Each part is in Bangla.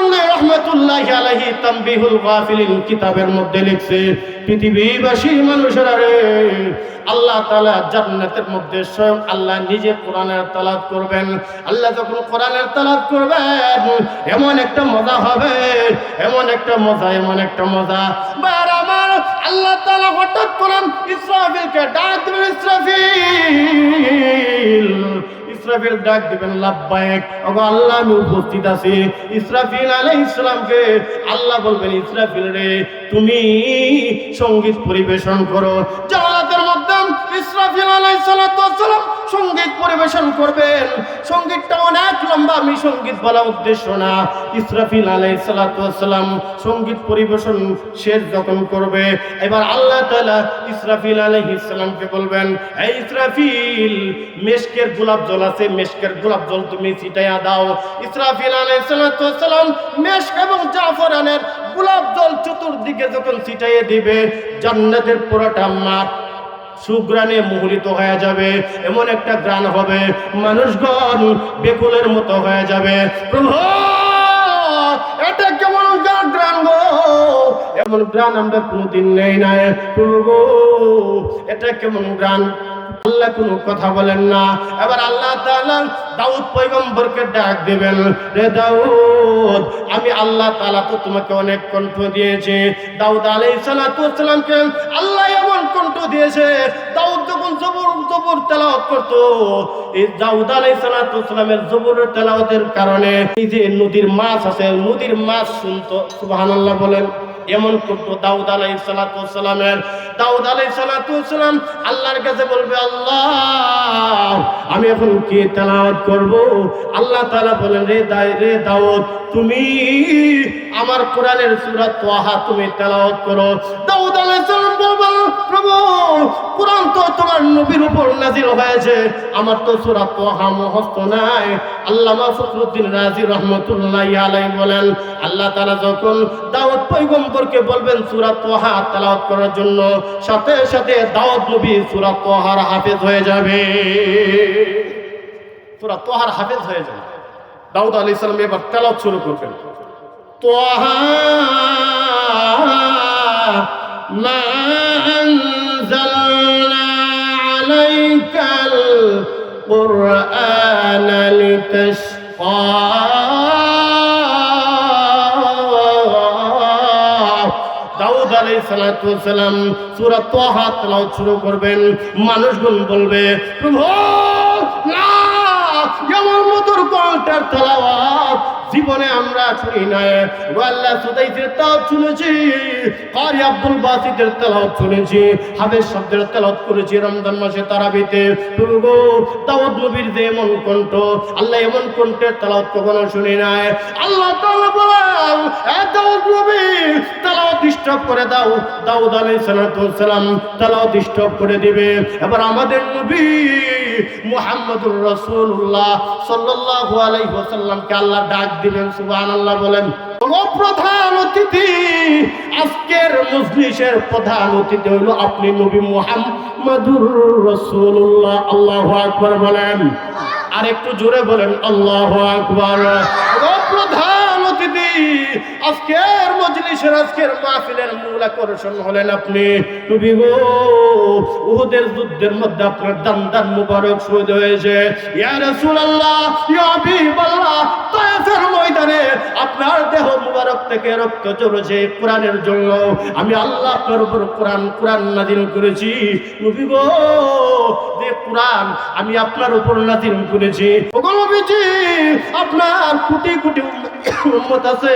মল্লিক রাহমাতুল্লাহি আলাইহি তানবিহুল গাফিলিন কিতাবের মধ্যে লিখছে, পৃথিবীবাসী মানুষেরা রে, আল্লাহ তাআলা জান্নাতের মধ্যে স্বয়ং আল্লাহ নিজে কোরআনের তেলাওয়াত করবেন। আল্লাহ যখন কোরআনের তেলাওয়াত করবেন, এমন একটা মজা হবে, এমন একটা মজা, এমন একটা মজা। বার আমার আল্লাহ তাআলা হঠাৎ করে ইসরাফিলকে ডাক দিবেন, ইসরাফিল, ইসরাফিল ডাক দিবেন, লাব্বাইক, ওগো আল্লাহ আমি উপস্থিত আছি। ইসরাফিল আলাইহিস সালামকে আল্লাহ বলবেন, ইসরাফিল রে তুমি সঙ্গীত পরিবেশন করো। জান্নাতের মধ্যে ইসরাফিল আলাইহিস সালাম সঙ্গীত পরিবেশন করবেন। সঙ্গীতটা অনেক লম্বা, আমি সঙ্গীত বলা উদ্দেশ্য না। ইসরাফিল আলাইহিস সালাম সঙ্গীত পরিবেশন শেষ যখন করবে, এবার আল্লাহ তাআলা ইসরাফিল আলাইহিস সালামকে বলবেন, এই ইসরাফিল, মেশকের গোলাপ জল আছে, মেশকের গোলাপ জল তুমি ছিটাইয়া দাও। ইসরাফিল আলাইহিস সালাম মেশক এবং জাফরানের গোলাপ জল চতুর্দিকে যখন ছিটাইয়ে দিবে, জান্নাতের পুরোটা মাঠ সুগ্রানে মোহরিত হয়ে যাবে। এমন একটা গ্রান হবে, মানুষগণ বেকুলের মতো হয়ে যাবে। প্রভু, এটা কেমন গ্রান গো? এমন গ্রান আমরা কোনোদিন নেই নাই। প্রভু, এটা কেমন গ্রান? আল্লাহ কোনো কথা বলেন না। এবার আল্লাহ তাআলা দাউদ পয়গম্বরকে ডাক দিবেন, রে দাউদ, আমি আল্লাহ তাআলা তো তোমাকে অনেক কণ্ঠ দিয়েছি। দাউদ আলাইহিস সালামকে আল্লাহ এমন কণ্ঠ দিয়েছে, দাউদ যখন জবর তেলাওয়াত করত, এই দাউদ আলাইহিস সালামের জবরের তেলাওয়াতের কারণে এই যে নদীর মাছ আছে, নদীর মাছ শুনতো। সুবহানাল্লাহ বলেন। এমন করতো দাউদ আলাইহিস সালামের। দাউদ আলাইহিস সালাম আল্লাহর কাছে বলবে, আল্লাহ আমি এখন কি তেলাওয়াত করব? আল্লাহ তাআলা বলেন, রে দাউদ, তুমি আমার কোরআনের সূরা তাহা তুমি তেলাওয়াত করো। দাউদ আলাইহিস সালাম বলবেন, প্রভু, কোরআন তো তোমার নবীর উপর নাযিল হয়েছে, আমার তো সূরা তাহা মুখস্থ নাই। আল্লামা ফখরুদ্দিন রাজি রাহমাতুল্লাহি আলাইহি বলেন, আল্লাহ তাআলা যখন দাউদ পয়গম্বরকে বলবেন সূরা তাহা তেলাওয়াত করার জন্য, সাথে সাথে দাউদ নবী সূরা তাহার হাফেজ হয়ে যাবে। সূরা তাহার হাফেজ হয়ে যাবে। দাউদ আলাইহিস সালাম এবার তেলাওয়াত শুরু করবেন, তাহা মা আনজালনা আলাইকাল কুরআন লিতাশকা। দাউদ আলাইহিস সালাম সূরা তাহা তেলাওয়াত শুরু করবেন। মানুষগণ বলবে, প্রভু না, এমন মধুর কণ্ঠের তেলাওয়াত জীবনে আমরা শুনি নাই। আল্লাহ সুদাইসের তেলাওয়াত শুনেছি, কারি আব্দুল বাসিতের তেলাওয়াত শুনেছি, হাফেজ শব্দের তেলাওয়াত করেছি রমজান মাসে তারাবিতে। প্রভু, দাউদ নবীর যে এমন কণ্ঠ, আল্লাহ এমন কণ্ঠের তেলাওয়াত কখনো শুনি নাই। আল্লাহ তাআলা বলেন, এ দাউদ নবী, তেলাওয়াত স্টপ করে দাও। দাউদ আলাইহিস সালাম তেলাওয়াত স্টপ করে দিবে। এবার আমাদের নবী মুহাম্মদুর রাসূলুল্লাহ সাল্লাল্লাহু আলাইহি ওয়াসাল্লামকে আল্লাহ ডাক দিবেন। সুবহানাল্লাহ বলেন। প্রধান অতিথি, আজকের মজলিসের প্রধান অতিথি হইল আপনি নবী মুহাম্মদুর রাসূলুল্লাহ। আল্লাহু আকবার বলেন। আর একটু জোরে বলেন, আল্লাহু আকবার। প্রধান অতিথি, আজকের মজলিসের, আজকের মাহফিলের মূল আকর্ষণ হলেন আপনি নবী গো। উহুদের যুদ্ধের মধ্যে আপনার দান মুবারক শহীদ হয়েছে। ইয়া রাসূলুল্লাহ, ইয়া হাবিবাল্লাহ, তায়েফের ময়দানে আপনার দেহ মুবারক থেকে রক্ত ঝরেছে কোরআনের জন্য। আমি আল্লাহ আপনার উপর কোরআন নাযিল করেছি নবী গো। যে কোরআন আমি আপনার উপর নাযিল করেছি, ওগো নবীজি, আপনার কোটি কোটি উম্মত আছে,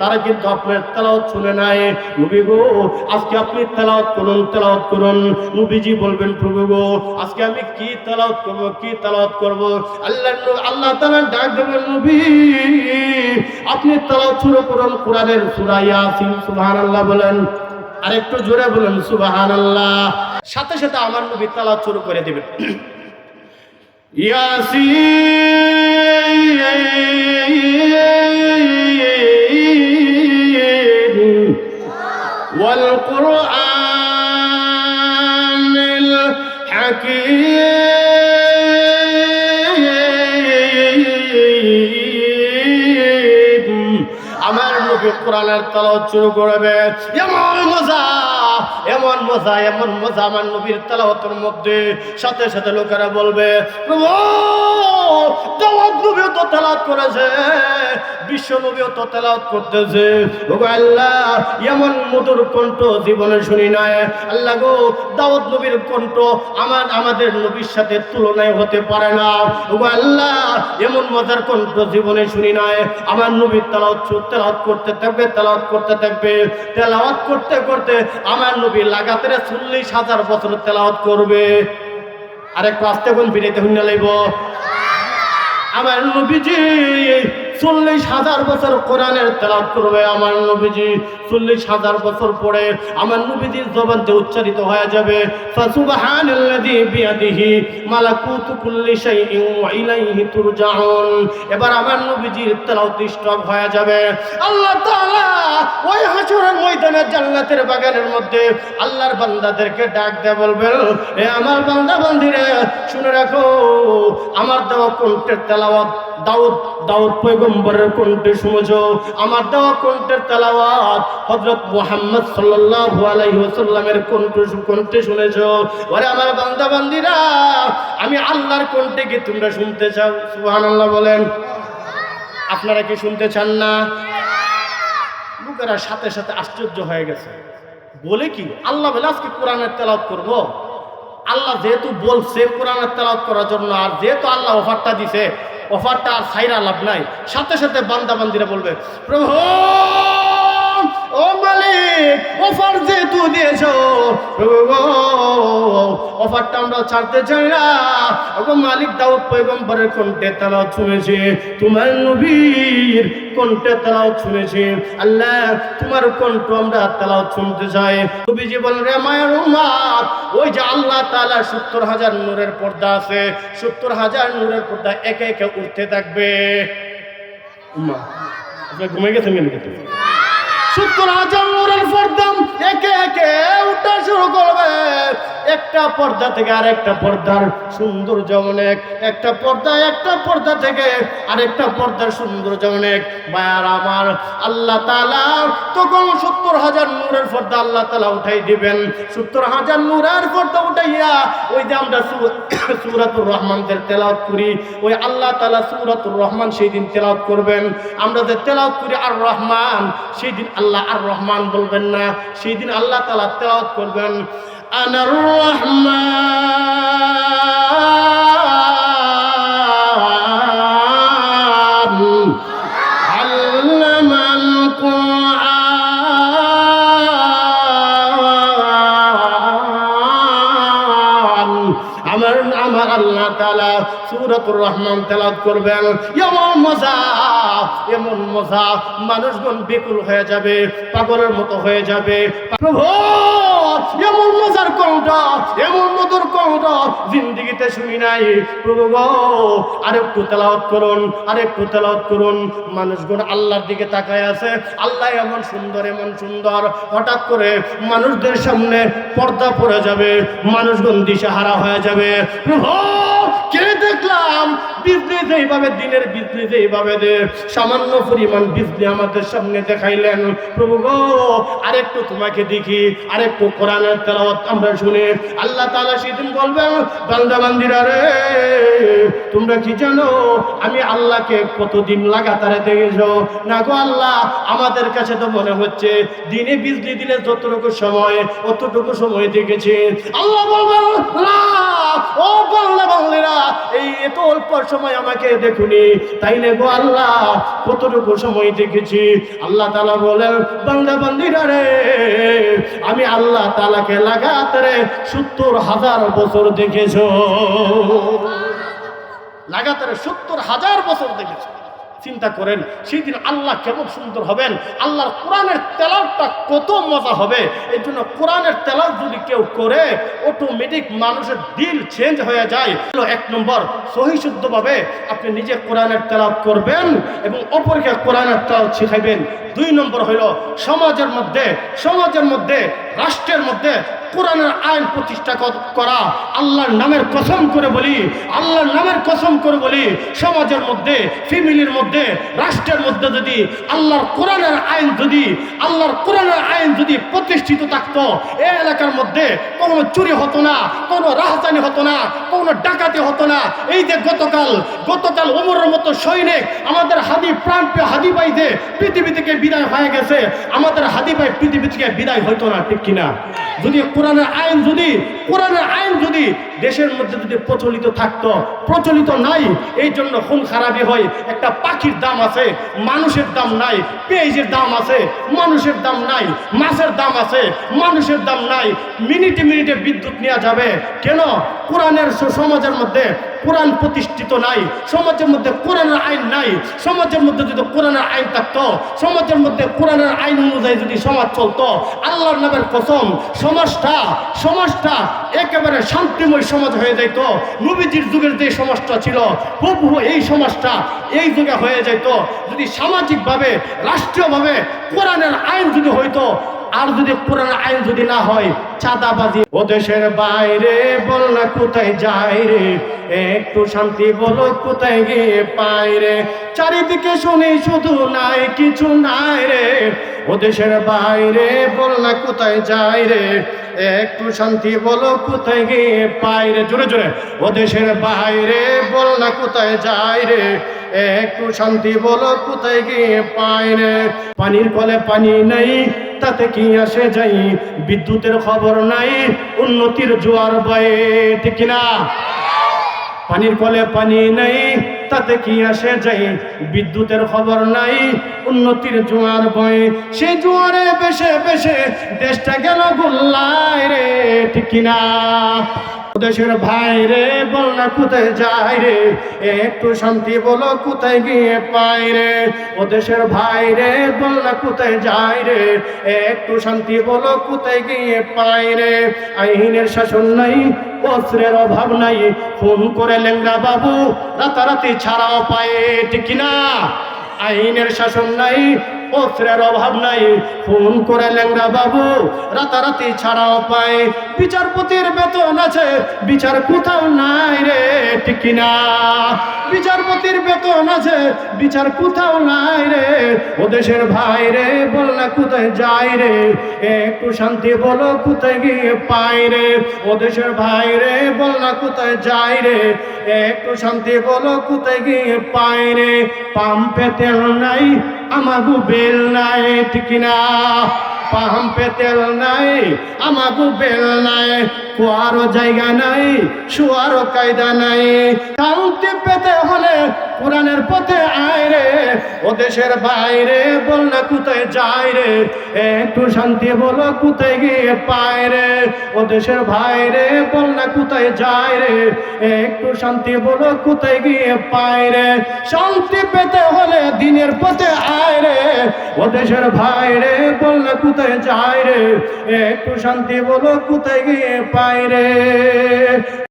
তারা কিন্তু আপনার তেলাওয়াত শুনে নাই। নবী গো, আজকে আপনি তেলাওয়াত করুন। নবীজি বলবেন, প্রভু গো, আজকে আমি কি তেলাওয়াত করব? আল্লাহ তাআলা ডাক দেবেন, নবী আপনি তেলাওয়াত শুরু করুন কোরআনের সূরা ইয়াসিন। সুবহানাল্লাহ বলেন। আর একটু জোরে বলেন, সুবহানাল্লাহ। সাথে সাথে আমার নবী তেলাওয়াত শুরু করে দিবেন, ইয়াসিন ওয়াল কুরআনিল হাকীম কোরআনের তেলাওয়াত শুরু করবে। এমন মজা, এমন মজা, এমন মজা আমার নবীর তেলাওয়াতের মধ্যে। সাথে সাথে লোকেরা বলবে, প্রভু দাওয়াত নবীও তো তেলাওয়াত করেছে, বিশ্ব নবীও তো তেলাওয়াত করতেছে। ওগো আল্লাহ, এমন মধুর কণ্ঠ জীবনে শুনি নাই। আল্লাহ গো, দাওয়াত নবীর কণ্ঠ আমাদের নবীর সাথে তুলনায় হতে পারে না। ওগো আল্লাহ, এমন মজার কণ্ঠ জীবনে শুনি নাই। আমার নবীর তেলাওয়াত করতে থাকবে, তেলাওয়াত করতে থাকবে, তেলাওয়াত করতে করতে আমার নবী লাগাতার 40,000 বছর তেলাওয়াত করবে। আরেকটু আস্তে কোন বিরাইতে হুন্না লাইব। আমার নবীজি 40,000 বছর কোরআনের তেলাওয়াত করবে। আমার নবীজি 40,000 বছর পরে আমার নবীজির জবান দিয়ে উচ্চারিত হয়ে যাবে, ফাসুবহানাল্লাযী বিয়াদিহি মালাকুতু কুল্লি শাইইন ওয়া ইলাইহি তুরজাউন। এবার আমার নবীজির তেলাওয়াত স্টপ হয়ে যাবে। আল্লাহ তাআলা ওই হাশরের ময়দানে জান্নাতের বাগানের মধ্যে আল্লাহর বান্দাদেরকে ডাক দিয়ে বলবেন, এ আমার বান্দা বান্দিরে শুনে রাখো, আমার দেওয়া কণ্ঠের তেলাওয়াত দাউদ পয়গম্বরের কণ্ঠে শুনেছো, আমার দেওয়া কণ্ঠের তেলাওয়াত হযরত মুহাম্মদ সাল্লাল্লাহু আলাইহি ওয়াসাল্লামের কণ্ঠে শুনেছো। ওরে আমার বান্দা বান্দিরা, আমি আল্লাহর কণ্ঠে কি তোমরা শুনতে চাও? সুবহানাল্লাহ বলেন। আপনারা কি শুনতে চান না? লোকেরা সাথে সাথে আশ্চর্য হয়ে গেছে। বলে কি আল্লাহ বলে আজকে কোরআনের তেলাওয়াত করব? আল্লাহ যেহেতু বলছে কোরআনের তেলাওয়াত করার জন্য, আর যেহেতু আল্লাহ অফারটা দিছে, অফারটা আর ছাইরা লাভ নাই। সাথে সাথে বান্দা বান্দিরা বলবে, প্রভু ও মালিক, অফার যেহেতু দিয়েছো প্রভু, অফারটা আমরা ছাড়তে চাই না। ওগো মালিক, দাউদ পয়গম্বরের কণ্ঠে তেলাওয়াত শুনেছি, তোমার নবীর কণ্ঠে তেলাওয়াত শুনেছি, আল্লাহ তোমার কণ্ঠ আমরা তেলাওয়াত শুনতে চাই। নবীজি বলেন, রে মায়ের উম্মত, ওই যে আল্লাহ তাআলা 70,000 নূরের পর্দা আছে, 70,000 নূরের পর্দা একে একে উঠতে থাকবে। উম্মা আপনি ঘুমিয়ে গেছেন কেন? 70,000 নূরের পর্দা একে একে উঠা শুরু করবে। একটা পর্দা থেকে আরেকটা পর্দার সৌন্দর্য অনেক, একটা পর্দা থেকে আরেকটা পর্দার সৌন্দর্য অনেক। ভাইয়ার আমার, আল্লাহ তাআলা তখন 70,000 নূরের পর্দা আল্লাহ তাআলা উঠাই দিবেন। 70,000 নূরের পর্দা উঠাইয়া ওই যে আমরা সূরাতুর রহমানের তেলাওয়াত করি, ওই আল্লাহ তাআলা সূরাতুর রহমান সেই দিন তেলাওয়াত করবেন। আমরা যে তেলাওয়াত করি আর রহমান, সেই দিন আল্লাহ আর রহমান বলবেন না, সেই দিন আল্লাহ তাআলা তেলাওয়াত করবেন, আনার রহমান আল্লামাল কুরআন। আমার আল্লাহ তাআলা সূরাতুর রহমান তেলাওয়াত করবেন। এমন মজা মানুষগণ বেকুল হয়ে যাবে, পাগলের মতো হয়ে যাবে। প্রভু এমন মজার কণ্ঠ, এমন মধুর কণ্ঠ জিন্দেগিতে শুনি নাই। প্রভু গো, আরেকটু তেলাওয়াত করুন, আরেকটু তেলাওয়াত করুন। মানুষগণ আল্লাহর দিকে তাকায় আছে, আল্লাহ এমন সুন্দর, এমন সুন্দর। হঠাৎ করে মানুষদের সামনে পর্দা পড়ে যাবে, মানুষগণ দিশাহারা হয়ে যাবে। প্রভু কে দেখলাম বিজলি যেইভাবে, দিনের বিজলি যেইভাবে দে, সামান্য পরিমাণ বিজলি আমাদের সামনে দেখাইলেন। প্রভু গো, আরেকটু তোমাকে দেখি, আরেকটু কোরআনের তেলাওয়াত আমরা শুনি। আল্লাহ তাআলা সেদিন বলবেন, বান্দা বান্দিরা রে, তোমরা কি জানো আমি আল্লাহকে কতদিন লাগাতারে দেখেছো? না গো আল্লাহ, আমাদের কাছে তো মনে হচ্ছে দিনে বিজলি দিলে যতটুকু সময় অতটুকু সময় দেখেছি। আল্লাহ বলবেন, না ও বান্দা বান্দিরা, এই এত অল্প সময় আমাকে দেখুনি, তাই না গো আল্লাহ, কতটুকু সময় দেখেছি। আল্লাহ তাআলা বলেন, বান্দা বান্দিরা রে, আমি আল্লাহ তাআলাকে লাগাতারে 70,000 বছর দেখেছো। লাগাতারে 70,000 বছর দেখেছো। চিন্তা করেন সেই দিন আল্লাহ কেমন সুন্দর হবেন, আল্লাহর কোরআনের তেলাওয়াতটা কত মজা হবে। এই জন্য কোরআনের তেলাওয়াত যদি কেউ করে, অটোমেটিক মানুষের দিল চেঞ্জ হয়ে যায়। 1 নম্বর, সহি শুদ্ধভাবে আপনি নিজে কোরআনের তেলাওয়াত করবেন এবং অপরকে কোরআনের তেলাওয়াত শিখাইবেন। 2 নম্বর হইল সমাজের মধ্যে, রাষ্ট্রের মধ্যে কোরআনের আইন প্রতিষ্ঠা করা। আল্লাহর নামের কসম করে বলি, আল্লাহর নামের কসম করে বলি, সমাজের মধ্যে, ফ্যামিলির মধ্যে, রাষ্ট্রের মধ্যে যদি আল্লাহর কোরআনের আইন যদি প্রতিষ্ঠিত থাকতো, এই এলাকার মধ্যে কোনো চুরি হতো না, কোনো রাহাজানি হতো না, কোনো ডাকাতি হতো না। এই যে গতকাল ওমরের মতো সৈনিক আমাদের প্রাণপ্রিয় হাদি ভাই যে পৃথিবী থেকে বিদায় হয়ে গেছে, আমাদের হাদি ভাই পৃথিবী থেকে বিদায় হইতো না, ঠিক কিনা? যদি কোরআনের আইন যদি দেশের মধ্যে যদি প্রচলিত থাকতো, প্রচলিত নাই, এই জন্য খুন খারাপি হয়। একটা পাখির দাম আছে, মানুষের দাম নাই। পেঁয়াজের দাম আছে, মানুষের দাম নাই। মাছের দাম আছে, মানুষের দাম নাই। মিনিটে মিনিটে বিদ্যুৎ নেওয়া যাবে কেন? কোরআনের সমাজের মধ্যে কোরআন প্রতিষ্ঠিত নাই, সমাজের মধ্যে কোরআনের আইন নাই। সমাজের মধ্যে যদি কোরআনের আইন থাকতো, সমাজের মধ্যে কোরআনের আইন অনুযায়ী যদি সমাজ চলতো, আল্লাহর নামের কসম, সমাজটা একেবারে শান্তিময় সমাজ হয়ে যেত। নবীজির যুগের যে সমাজটা ছিল, হুবহু এই সমাজটা এই যুগে হয়ে যেত যদি সামাজিকভাবে, রাষ্ট্রীয়ভাবে কোরআনের আইন যদি হইতো। আর যদি কোরআনের আইন যদি না হয়, চাঁদাবাজি। ও দেশের বাইরে বল না কোথায় যাই রে, একটু শান্তি বলো কোথায় গিয়ে পাই রে। চারিদিকে শুনি শুধু নাই কিছু নাই রে, ও দেশের বাইরে বল না কোথায় যাই রে, একটু শান্তি বলো কোথায় গিয়ে পাই রে। জোরে জোরে, ও দেশের বাইরে বল না কোথায় যাই রে, একটু শান্তি বলো কোথায় গিয়ে পাই রে। পানির কলে পানি নাই, তাতে কি আসে যাই, বিদ্যুতের খবর নাই, উন্নতির জোয়ার বয়ে, ঠিক কিনা? পানির কলে পানি নাই, তাতে কি আসে যাই, বিদ্যুতের খবর নাই, উন্নতির জোয়ার বয়ে। সে জোয়ারে বেশে বেশে দেশটা গেল গোল্লায় রে, ঠিক কিনা? দেশের ভাই রে বল না কোথায় যাই রে, একটু শান্তি বলো কোথায় গিয়ে পাই রে। ও দেশের ভাই রে বল না কোথায় যাই রে, একটু শান্তি বলো কোথায় গিয়ে পাই রে। আইনের শাসন নাই, অস্ত্রের অভাব নাই, ফোন করে ল্যাংড়া বাবু রাতারাতি ছাড়াও পায়, ঠিক কিনা? আইনের শাসন নাই, অস্ত্রের অভাব নাই, ফোন করে ল্যাংড়া বাবু রাতারাতি ছাড়াও পায়। বিচারপতির বেতন আছে, বিচার কোথাও নাই রে, ঠিক কিনা? বিচারপতির বেতন আছে, বিচার কোথাও নাই রে। ও দেশের ভাই রে বল না কোথায় যাই রে, একটু শান্তি বলো কোথায় গিয়ে পাই রে। ও দেশের ভাই রে বল না কোথায় যাই রে, একটু শান্তি বলো কোথায় গিয়ে পাই রে। পাম্পে তেল নাই, আমাগো বেল নাই, ঠিক কিনা? পাম্পে তেল নাই, আমাগো বেল নাই, কুয়ারও জায়গা নাই, শুয়ারও কায়দা নাই। শান্তি পেতে হলে কোরআনের পথে আয় রে, ও দেশের বাইরে বল না কোথায় যাই রে, একটু শান্তি বলো কোথায় গিয়ে পায় রে। ও দেশের ভাইরে বল না কোথায় যাই রে, একটু শান্তি বলো কোথায় গিয়ে পায় রে। শান্তি পেতে হলে দিনের পথে আয় রে, ও দেশের ভাইরে বল না কোথায় যাই রে, একটু শান্তি বলো কোথায় গিয়ে পায় রে।